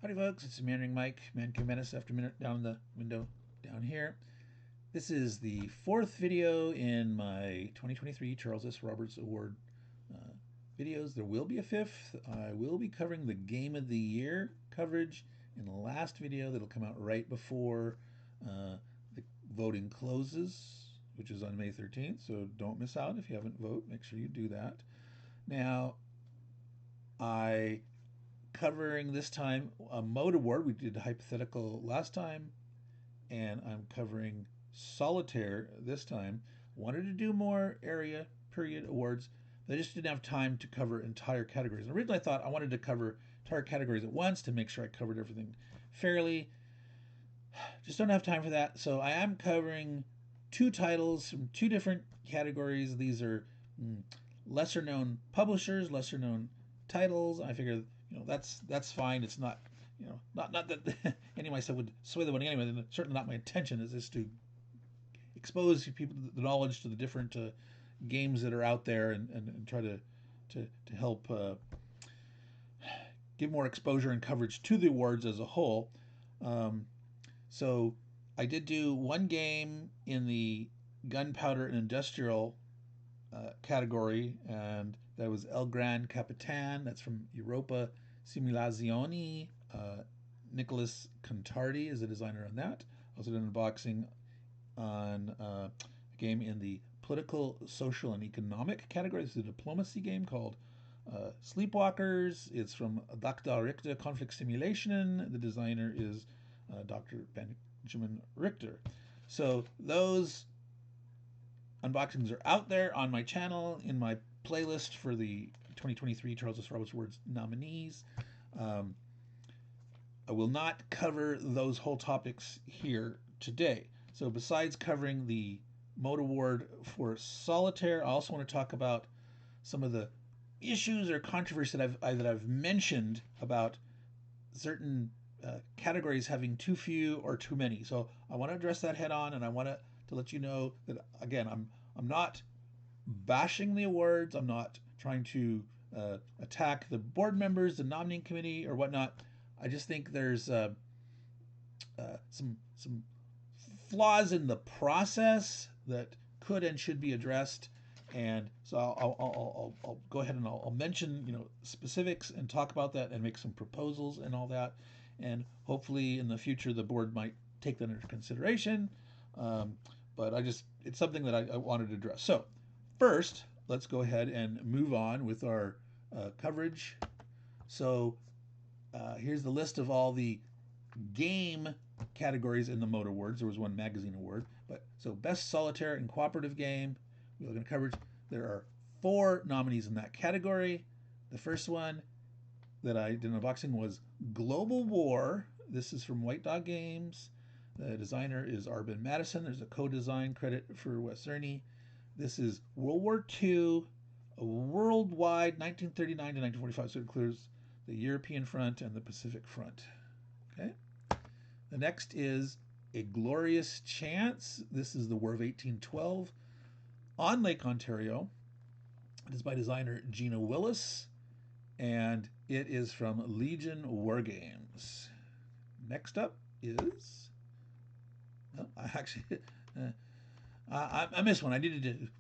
Howdy folks, it's Meandering Mike, Man Q Menace after minute down the window down here. This is the fourth video in my 2023 Charles S. Roberts Award videos. There will be a fifth. I will be covering the Game of the Year coverage in the last video that'll come out right before the voting closes, which is on May 13th, so don't miss out if you haven't voted. Make sure you do that. Now, I covering this time a mode award. We did hypothetical last time, and I'm covering solitaire this time. Wanted to do more area period awards, but I just didn't have time to cover entire categories. And originally I thought I wanted to cover entire categories at once to make sure I covered everything fairly. Just don't have time for that. So I am covering two titles from two different categories. These are lesser known publishers, lesser known titles. I figure that's fine. It's not not that any of my stuff would sway the voting anyway. And certainly not my intention is to expose people to the knowledge to the different games that are out there and try to help give more exposure and coverage to the awards as a whole. So I did do one game in the gunpowder and industrial category, and that was El Gran Capitan. That's from Europa Simulazioni. Nicholas Contardi is the designer on that. Also did an unboxing on a game in the political, social, and economic category. This is a diplomacy game called Sleepwalkers. It's from Dr. Richter Conflict Simulation. The designer is Dr. Benjamin Richter. So those unboxings are out there on my channel in my playlist for the 2023 Charles S. Roberts Awards nominees. I will not cover those whole topics here today. So besides covering the Mode Award for Solitaire, I also want to talk about some of the issues or controversy that I've mentioned about certain categories having too few or too many. So I want to address that head on, and I want to let you know that again, I'm not bashing the awards. I'm not trying to attack the board members, the nominating committee, or whatnot. I just think there's some flaws in the process that could and should be addressed, and so I'll go ahead and I'll mention specifics and talk about that and make some proposals and all that, and hopefully in the future the board might take that into consideration. But it's something that I wanted to address. So first, let's go ahead and move on with our coverage. So here's the list of all the game categories in the Mode Awards. There was one magazine award, but so best solitaire and cooperative game. We're looking at coverage. There are 4 nominees in that category. The first one that I did an unboxing was Global War. This is from White Dog Games. The designer is Arbin Madison. There's a co-design credit for Wes Ernie. This is World War II, a worldwide 1939 to 1945, so it includes the European front and the Pacific front. Okay. The next is A Glorious Chance. This is the War of 1812 on Lake Ontario. It is by designer Gina Willis, and it is from Legion War Games. Next up is, I actually I missed one.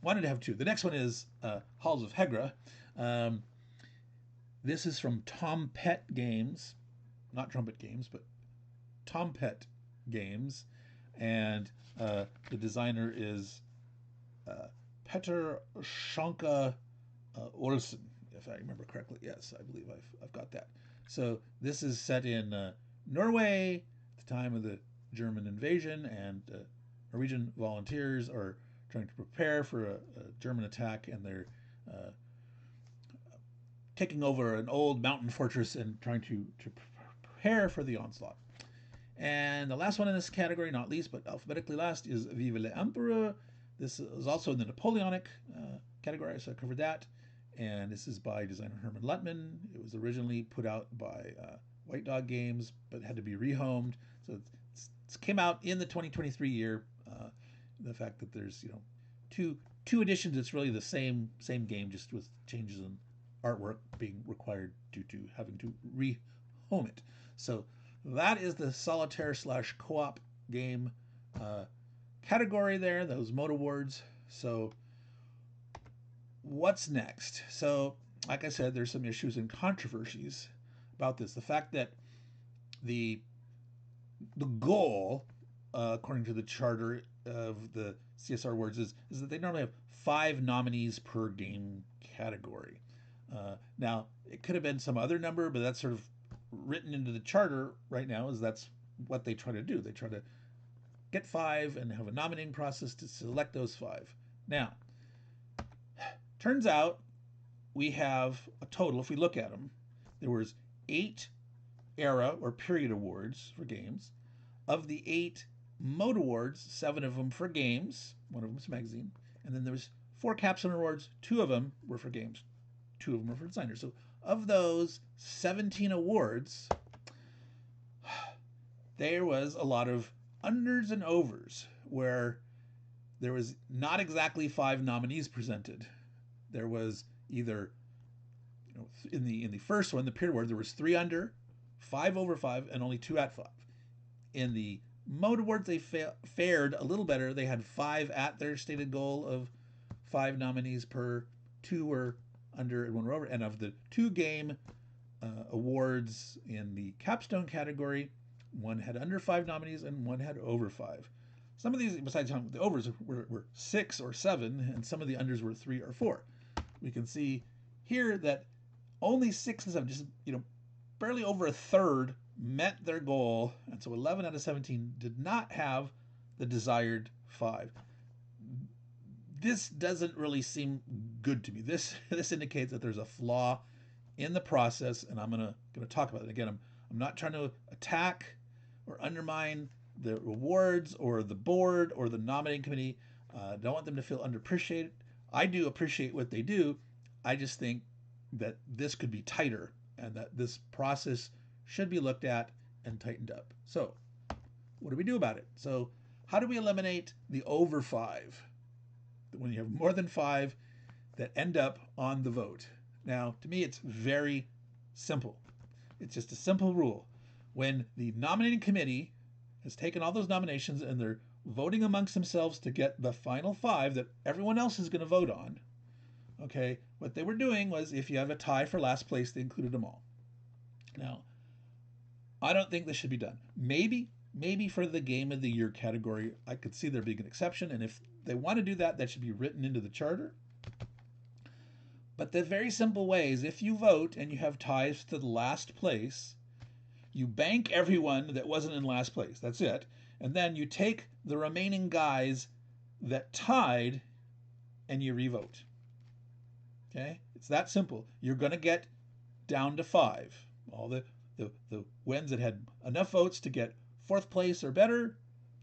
Wanted to have 2. The next one is Halls of Hegra. This is from Tom Pett Games, not Trumpet Games, but Tom Pett Games, and the designer is Petter Schonka Olsen, if I remember correctly. Yes, I believe I've got that. So this is set in Norway at the time of the German invasion, and Norwegian volunteers are trying to prepare for a German attack, and they're taking over an old mountain fortress and trying to prepare for the onslaught. And the last one in this category, not least, but alphabetically last, is Vive l'Empereur. This is also in the Napoleonic category, so I covered that. And this is by designer Herman Luttman. It was originally put out by White Dog Games, but had to be rehomed. So it came out in the 2023 year. The fact that there's two editions, it's really the same game, just with changes in artwork being required due to having to home it. So that is the solitaire / co-op game category there, those mode awards. So what's next? So like I said, there's some issues and controversies about this. The fact that the goal, according to the charter of the CSR awards, is that they normally have 5 nominees per game category. Now, it could have been some other number, but that's sort of written into the charter right now, is that's what they try to do. They try to get 5 and have a nominating process to select those 5. Now, turns out we have a total, if we look at them, there was 8 era or period awards for games. Of the 8 mode awards, 7 of them for games, 1 of them was magazine, and then there was 4 capstone awards, 2 of them were for games, 2 of them were for designers. So of those 17 awards, there was a lot of unders and overs where there was not exactly 5 nominees presented. There was either, in the first one, the period award, there was 3 under, 5 over 5, and only 2 at 5. In the mode awards, they fared a little better. They had 5 at their stated goal of 5 nominees per, 2 were under and 1 were over. And of the 2 game awards in the capstone category, 1 had under 5 nominees and 1 had over 5. Some of these, besides the overs, were 6 or 7, and some of the unders were 3 or 4. We can see here that only 6 and 7, just barely over a third, met their goal, and so 11 out of 17 did not have the desired 5. This doesn't really seem good to me. This indicates that there's a flaw in the process, and I'm gonna talk about it again. I'm not trying to attack or undermine the awards or the board or the nominating committee. Don't want them to feel underappreciated. I do appreciate what they do. I just think that this could be tighter and that this process should be looked at and tightened up. So what do we do about it? So how do we eliminate the over 5? When you have more than 5 that end up on the vote. Now, to me, it's very simple. It's just a simple rule. When the nominating committee has taken all those nominations and they're voting amongst themselves to get the final 5 that everyone else is going to vote on, okay, what they were doing was, if you have a tie for last place, they included them all. Now, I don't think this should be done. Maybe for the game of the year category, I could see there being an exception, and if they want to do that, that should be written into the charter. But the very simple way is, if you vote and you have ties to the last place, you bank everyone that wasn't in last place. That's it. And then you take the remaining guys that tied and you revote. Okay? It's that simple. You're going to get down to 5. All the ones that had enough votes to get 4th place or better,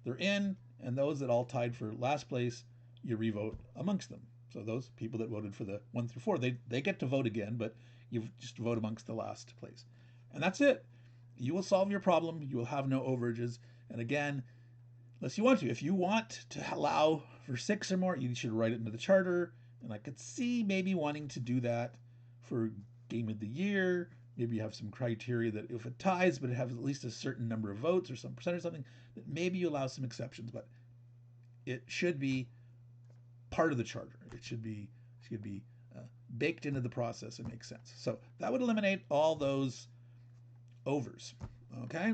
they're in, and those that all tied for last place, you revote amongst them. So those people that voted for the 1 through 4, they get to vote again, but you just vote amongst the last place. And that's it. You will solve your problem. You will have no overages. And again, unless you want to, if you want to allow for 6 or more, you should write it into the charter. And I could see maybe wanting to do that for game of the year. Maybe you have some criteria that if it ties, but it has at least a certain number of votes or some percent or something, that maybe you allow some exceptions. But it should be part of the charter. It should be baked into the process and makes sense. So that would eliminate all those overs. Okay.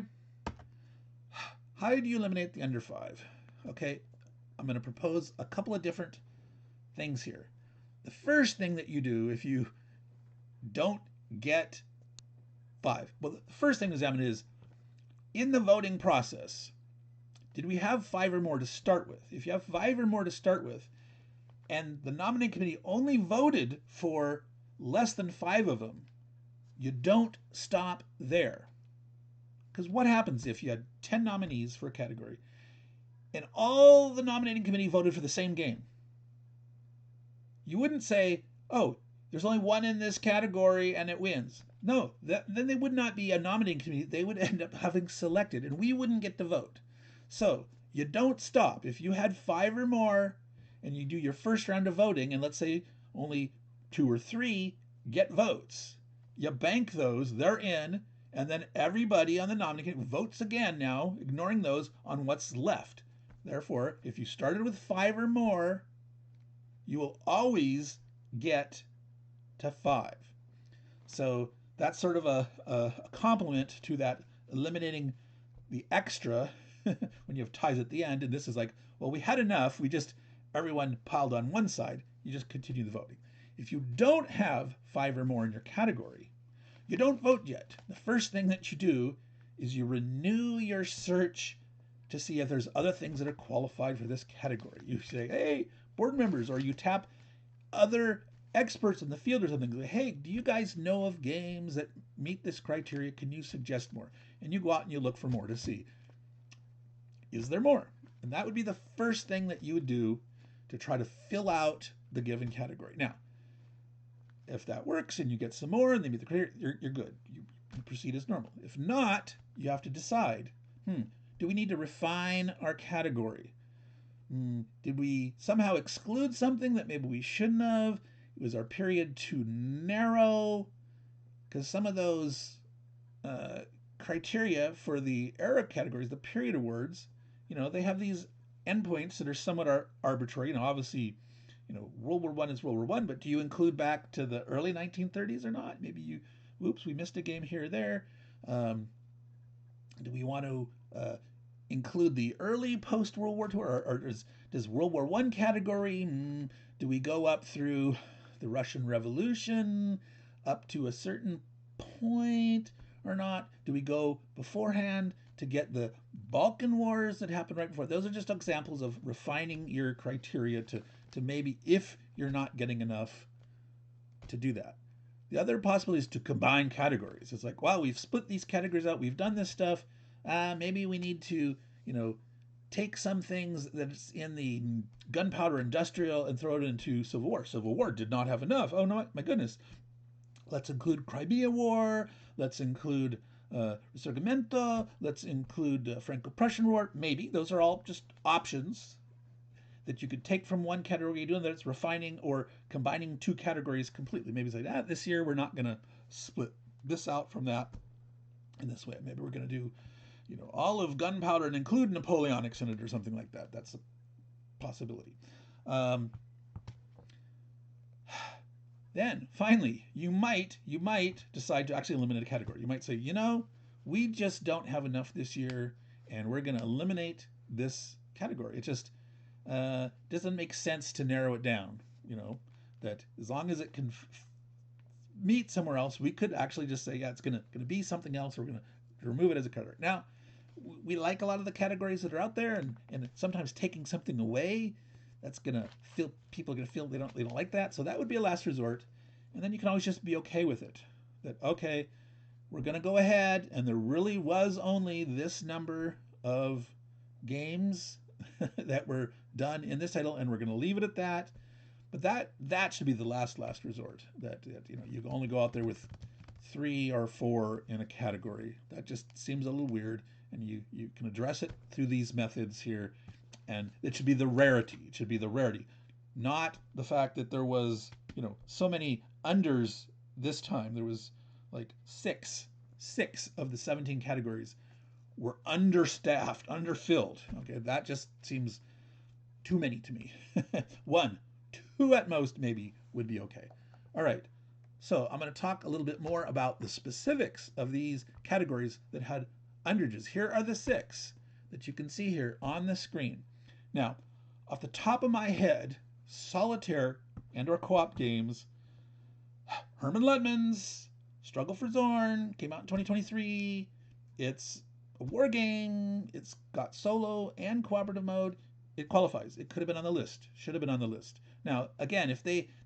How do you eliminate the under 5? Okay. I'm going to propose a couple of different things here. The first thing that you do if you don't get 5, well, the first thing to examine is, in the voting process, did we have 5 or more to start with? If you have 5 or more to start with, and the nominating committee only voted for less than 5 of them, you don't stop there. Because what happens if you had 10 nominees for a category and all the nominating committee voted for the same game? You wouldn't say, oh, there's only 1 in this category and it wins. No, then they would not be a nominating committee. They would end up having selected, and we wouldn't get to vote. So you don't stop. If you had 5 or more and you do your first round of voting, and let's say only 2 or 3 get votes, you bank those, they're in, And then everybody on the nominating votes again now, ignoring those, on what's left. Therefore, if you started with 5 or more, you will always get to 5. So that's sort of a complement to that eliminating the extra when you have ties at the end. And this is like, well, we had enough. Everyone piled on one side. You just continue the voting. If you don't have 5 or more in your category, you don't vote yet. The first thing that you do is you renew your search to see if there's other things that are qualified for this category. You say, hey, board members, or you tap other experts in the field or something. Hey, do you guys know of games that meet this criteria? Can you suggest more? And you go out and you look for more to see, is there more? And that would be the first thing that you would do to try to fill out the given category. Now, if that works and you get some more and they meet the criteria, you're good. You proceed as normal. If not, you have to decide, do we need to refine our category? Did we somehow exclude something that maybe we shouldn't have? Was our period too narrow? Because some of those criteria for the era categories, the period awards, they have these endpoints that are somewhat arbitrary. Obviously, World War I is World War I, but do you include back to the early 1930s or not? Maybe we missed a game here or there. Do we want to include the early post-World War II, or does World War I category, do we go up through the Russian Revolution up to a certain point or not? Do we go beforehand to get the Balkan Wars that happened right before? Those are just examples of refining your criteria to maybe, if you're not getting enough, to do that. The other possibility is to combine categories. It's like, wow, we've split these categories out. We've done this stuff. Maybe we need to, take some things that's in the gunpowder industrial and throw it into Civil War. Civil War did not have enough. Oh, no, my goodness. Let's include Crimea War. Let's include Risorgimento. Let's include Franco-Prussian War. Maybe. Those are all just options that you could take from one category you're doing, that it's refining or combining 2 categories completely. Maybe it's like, this year we're not going to split this out from that in this way. Maybe we're going to do, all of gunpowder and include Napoleonics in it or something like that. That's a possibility. Then, finally, you might decide to actually eliminate a category. You might say, we just don't have enough this year, and we're going to eliminate this category. It just doesn't make sense to narrow it down, that as long as it can meet somewhere else, we could actually just say, it's going to be something else, or we're going to remove it as a category. Now, we like a lot of the categories that are out there, and sometimes taking something away, that's going to feel, people are going to feel they don't like that. So that would be a last resort. And then you can always just be okay with it. That, okay, we're going to go ahead, and there really was only this number of games that were done in this title, and we're going to leave it at that. But that should be the last resort. That you only go out there with 3 or 4 in a category. That just seems a little weird, and you can address it through these methods here, and it should be the rarity. It should be the rarity, not the fact that there was so many unders this time. There was like 6 of the 17 categories were understaffed, underfilled. Okay, that just seems too many to me. 1, 2 at most maybe would be okay. All right, so I'm going to talk a little bit more about the specifics of these categories that had underages. Here are the 6 that you can see here on the screen. Now, off the top of my head, solitaire and or co-op games, Herman Ludman's Struggle for Zorn came out in 2023. It's a war game. It's got solo and cooperative mode. It qualifies. It could have been on the list. Should have been on the list. Now, again,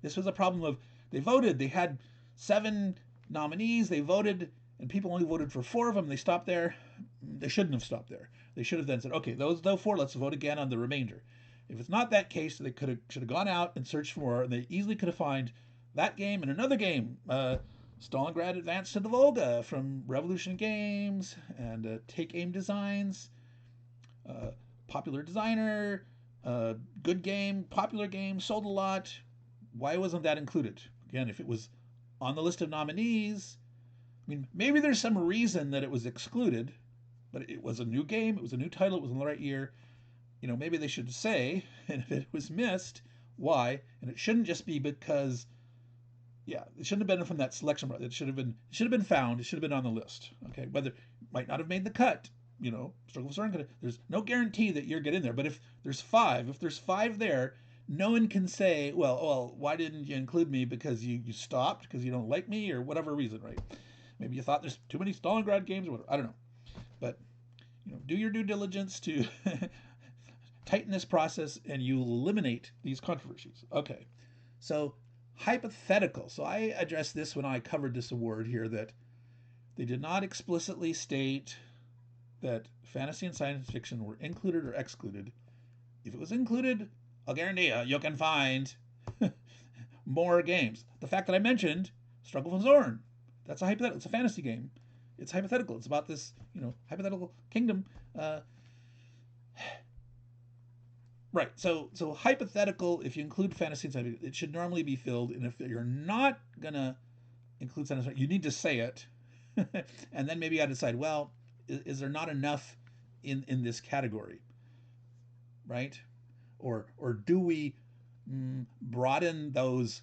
this was a problem of, they voted. They had 7 nominees. They voted, and people only voted for 4 of them. They stopped there. They shouldn't have stopped there. They should have then said, okay, those 4, let's vote again on the remainder. If it's not that case, they should have gone out and searched for more, and they easily could have found that game and another game, Stalingrad Advance to the Volga from Revolution Games, and Take Aim Designs, popular designer, good game, popular game, sold a lot. Why wasn't that included? Again, if it was on the list of nominees, I mean, maybe there's some reason that it was excluded, but it was a new game, it was a new title, it was in the right year. Maybe they should say, and if it was missed, why? And it shouldn't just be because, yeah, it shouldn't have been from that selection. It should have been found. It should have been on the list. Okay, whether it might not have made the cut. Struggle for Soren could. There's no guarantee that you're get in there. But if there's five there, no one can say, well, why didn't you include me? Because you stopped, because you don't like me, or whatever reason, right? Maybe you thought there's too many Stalingrad games, or whatever. I don't know. But do your due diligence to tighten this process, and you eliminate these controversies. Okay, so hypothetical. So I addressed this when I covered this award here, that they did not explicitly state that fantasy and science fiction were included or excluded. If it was included, I'll guarantee you can find more games. The fact that I mentioned Struggle for Zorn, that's a hypothetical. It's a fantasy game. It's hypothetical. It's about this, hypothetical kingdom. Right. So hypothetical, if you include fantasy and science fiction, it should normally be filled. And if you're not gonna include science fiction, you need to say it, and then maybe you got to decide, well, is there not enough in this category, right? Or do we broaden those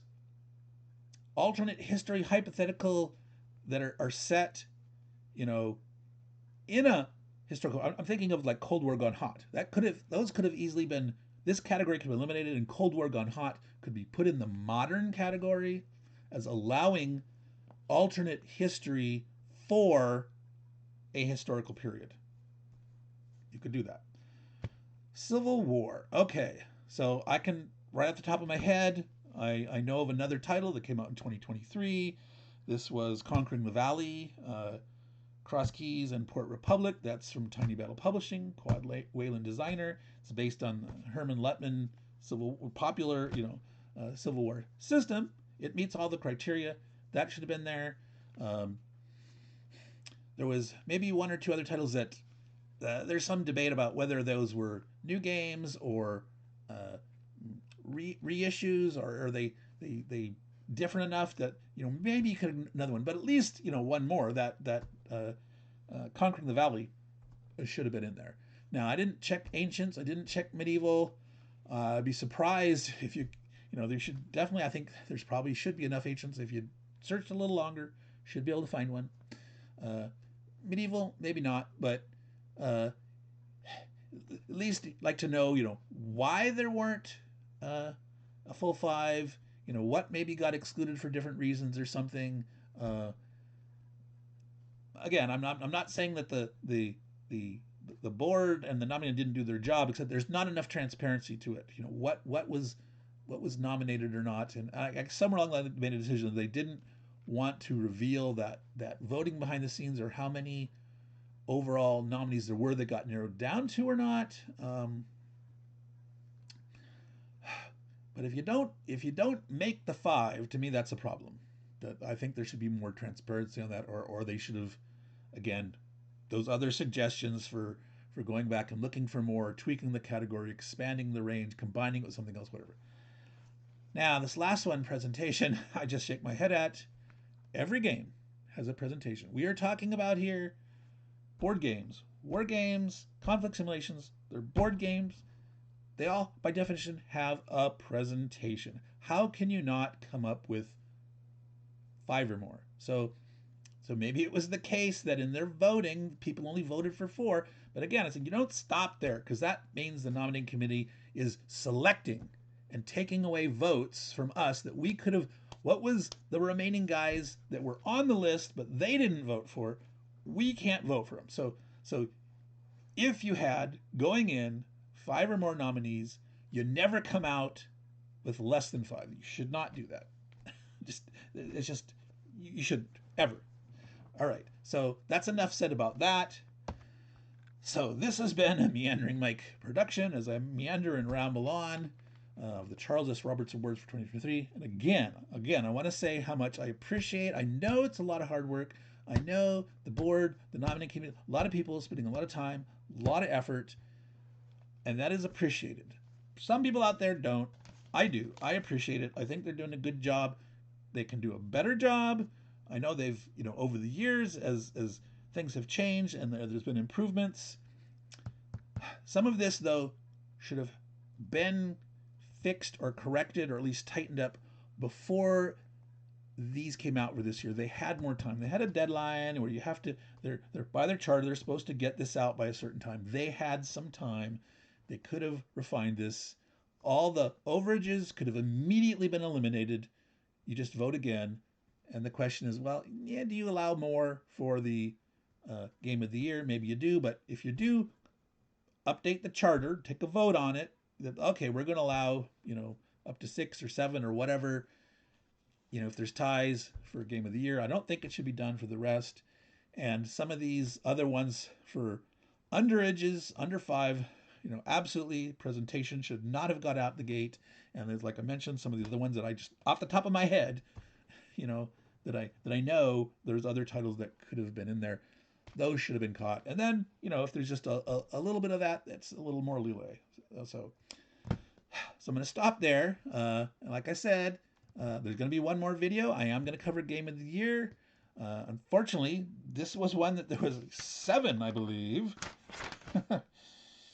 alternate history hypothetical that are set, in a historical. I'm thinking of like Cold War Gone Hot. Those could have easily been. This category could be eliminated, and Cold War Gone Hot could be put in the modern category as allowing alternate history for a historical period. You could do that. Civil War. Okay, so I can, right off the top of my head, I know of another title that came out in 2023. This was Conquering the Valley, Cross Keys and Port Republic. That's from Tiny Battle Publishing, Quad Wayland designer. It's based on Herman Lettman popular, Civil War system. It meets all the criteria. That should have been there. There was maybe one or two other titles that there's some debate about whether those were new games or reissues, or are they different enough that maybe you could another one, but at least one more that Conquering the Valley should have been in there. Now, I didn't check Ancients, I didn't check Medieval. I'd be surprised if there should definitely, I think there's probably should be enough Ancients. If you searched a little longer, should be able to find one. Medieval, maybe not, but at least like to know why there weren't a full five. What maybe got excluded for different reasons or something. Again, I'm not saying that the board and the nominator didn't do their job, except there's not enough transparency to it. What was nominated or not, and I somewhere along the line made a decision that they didn't want to reveal that voting behind the scenes, or how many overall nominees there were that got narrowed down to or not. But if you don't make the five, to me that's a problem. That I think there should be more transparency on that, or they should have, again, those other suggestions for going back and looking for more, tweaking the category, expanding the range, combining it with something else, whatever. Now, this last one, presentation, I just shake my head at. Every game has a presentation. We are talking about here board games, war games, conflict simulations. They're board games. They all, by definition, have a presentation. How can you not come up with five or more? So maybe it was the case that in their voting, people only voted for four. But again, I said you don't stop there, because that means the nominating committee is selecting and taking away votes from us that we could have. What was the remaining guys that were on the list but they didn't vote for? We can't vote for them. So if you had going in five or more nominees, you never come out with less than five. You should not do that. You shouldn't ever. All right, so that's enough said about that. So this has been a Meandering Mike production as I meander and ramble on of the Charles S. Roberts Awards for 2023. And again, I want to say how much I appreciate. I know it's a lot of hard work. I know the board, the nominating committee, a lot of people spending a lot of time, a lot of effort, and that is appreciated. Some people out there don't. I do. I appreciate it. I think they're doing a good job. They can do a better job. I know they've, over the years, as things have changed and there's been improvements, some of this, though, should have been fixed or corrected or at least tightened up before these came out for this year. They had more time. They had a deadline where you have to, they're by their charter, they're supposed to get this out by a certain time. They had some time. They could have refined this. All the overages could have immediately been eliminated. You just vote again. And the question is, well, yeah, do you allow more for the game of the year? Maybe you do, but if you do, update the charter, take a vote on it. That, okay, we're going to allow, up to 6 or 7 or whatever, if there's ties for game of the year. I don't think it should be done for the rest. And some of these other ones for underages, under 5, absolutely presentation should not have got out the gate. And there's, like I mentioned, some of the other ones that I just off the top of my head, that I know there's other titles that could have been in there. Those should have been caught. And then, if there's just a little bit of that, that's a little more leeway. So I'm going to stop there. And like I said, there's going to be one more video. I am going to cover Game of the Year. Unfortunately, this was one that there was 7, I believe.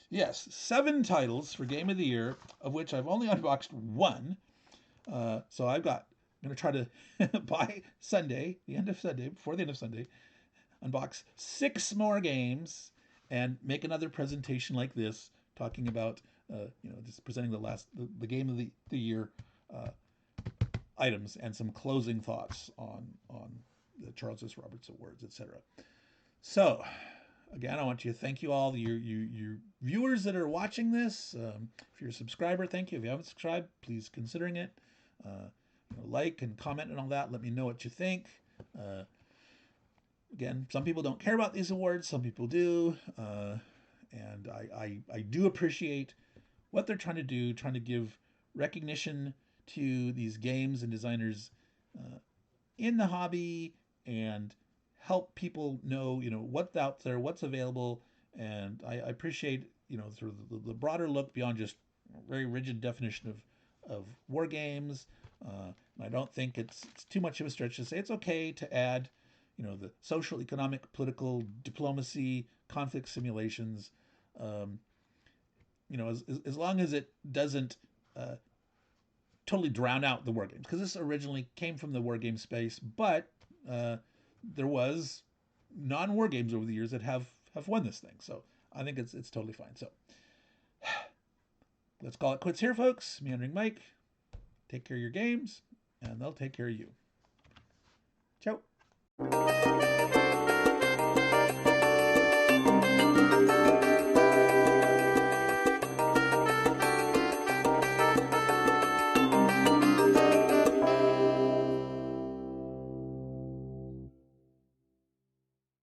Yes, 7 titles for Game of the Year, of which I've only unboxed 1. So I'm going to try to, by Sunday, before the end of Sunday, unbox 6 more games and make another presentation like this, talking about, just presenting the Game of the Year items and some closing thoughts on the Charles S. Roberts Awards, etc. So, again, I want to thank you all, your viewers that are watching this. If you're a subscriber, thank you. If you haven't subscribed, please considering it. Like and comment and all that. Let me know what you think. Again, some people don't care about these awards. Some people do. And I do appreciate what they're trying to do, trying to give recognition to these games and designers in the hobby and help people know, what's out there, what's available. And I appreciate, sort of the broader look beyond just a very rigid definition of war games. And I don't think it's too much of a stretch to say it's okay to add, the social, economic, political, diplomacy, conflict simulations, as long as it doesn't totally drown out the war games, because this originally came from the war game space, but there was non-war games over the years that have won this thing. So I think it's totally fine. So let's call it quits here, folks. Meandering Mike. Take care of your games, and they'll take care of you. Ciao.